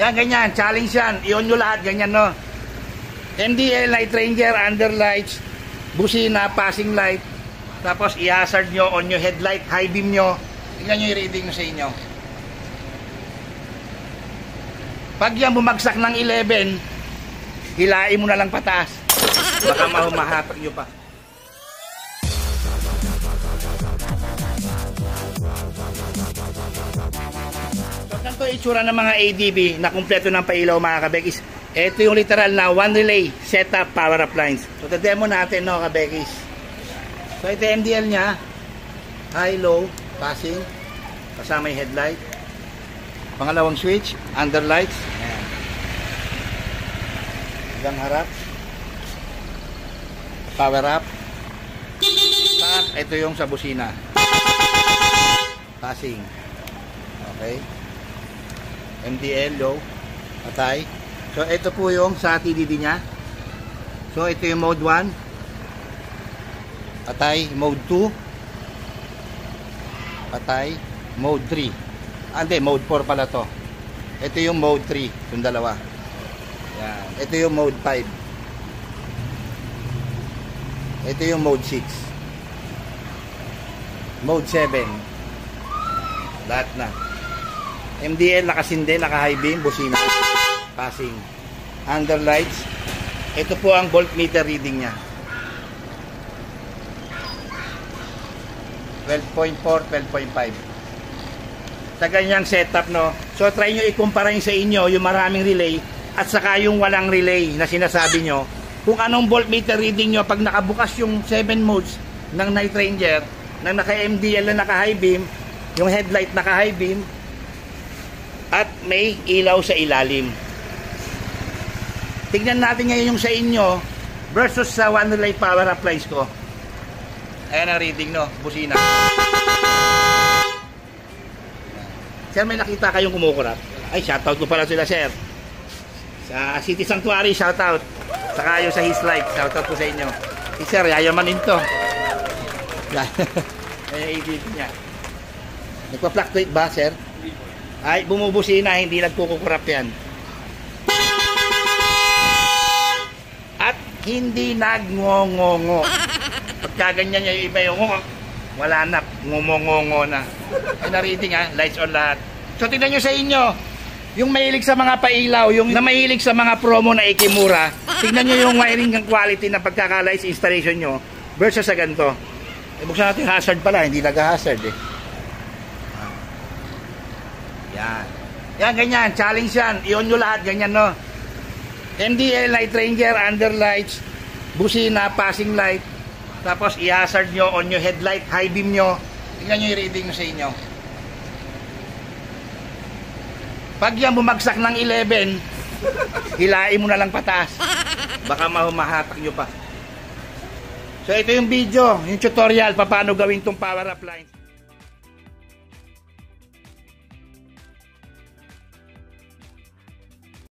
Yan, ganyan. Challenge yan. I-on nyo lahat. Ganyan, no? MDL, Night Ranger, underlights, busina, passing light. Tapos, i-hazard nyo, on nyo headlight, high beam nyo. Tingnan nyo yung reading sa inyo. Pag yan bumagsak ng 11, hilain mo na lang pataas. Baka mahatak nyo pa. So, ganito itsura ng mga ADB na kumpleto ng pailaw, mga kabekis. Ito yung literal na one relay setup power appliance. So, demo natin, no, kabekis. So, ito yung MDL nya. High, low, passing. Kasama yung headlight. Pangalawang switch, underlights. Ayan. Hanggang harap. Power up. At ito yung sa busina. Passing. Okay. MDL, low. Patay. So, ito po yung sa TDD nya. So, ito yung mode 1. Patay. Mode 2. Patay. Mode 3. Hindi, mode 4 pala to. Ito yung mode 3. Yung dalawa. Yan. Ito yung mode 5. Ito yung mode 6. Mode 7. Lahat na. MDL, nakasinde, naka-high beam, busina. Passing. Underlights. Ito po ang voltmeter reading nya. 12.4, 12.5. Sa ganyang setup, no. So try nyo i-compare sa inyo yung maraming relay at saka yung walang relay na sinasabi nyo. Kung anong voltmeter reading nyo pag nakabukas yung 7 modes ng Night Ranger, na naka-MDL na naka-high beam, yung headlight naka-high beam, at may ilaw sa ilalim. Tignan natin ngayon yung sa inyo versus sa one relay power appliance ko. Ayan ang reading, no. Busina. Sir, may nakita kayong kumukurap? Ay, shoutout ko pala sila, sir. Sa City Sanctuary, shoutout. Saka yung sa His Life, shoutout ko sa inyo. Si sir, yayamanin to. Ay, ADB niya. Nagpa-fluctuate ba, sir? Ay, bumubusina, hindi nagkukurap yan. At hindi nagngongongo. Pagka ganyan niya yung iba yung wala na, ngumongongo na. Ay, na-reading, ha? Lights on lahat. So, tignan nyo sa inyo, yung mahilig sa mga pailaw, yung na mahilig sa mga promo na ikimura, tignan nyo yung wiring ng quality na pagkaka-lights installation nyo versus sa ganito. E, buksan natin hazard pala, hindi nag-hazard eh. Yan. Yan, ganyan. Challenge yan. I-on nyo lahat, ganyan, no? MDL, Night Ranger, underlights, busina, passing light. Tapos i-hazard nyo, on nyo headlight, high beam nyo. Tingnan nyo yung reading sa inyo. Pag yan bumagsak ng 11, hilain mo na lang pataas. Baka mahatak nyo pa. So ito yung video, yung tutorial, paano gawin tong power appliance.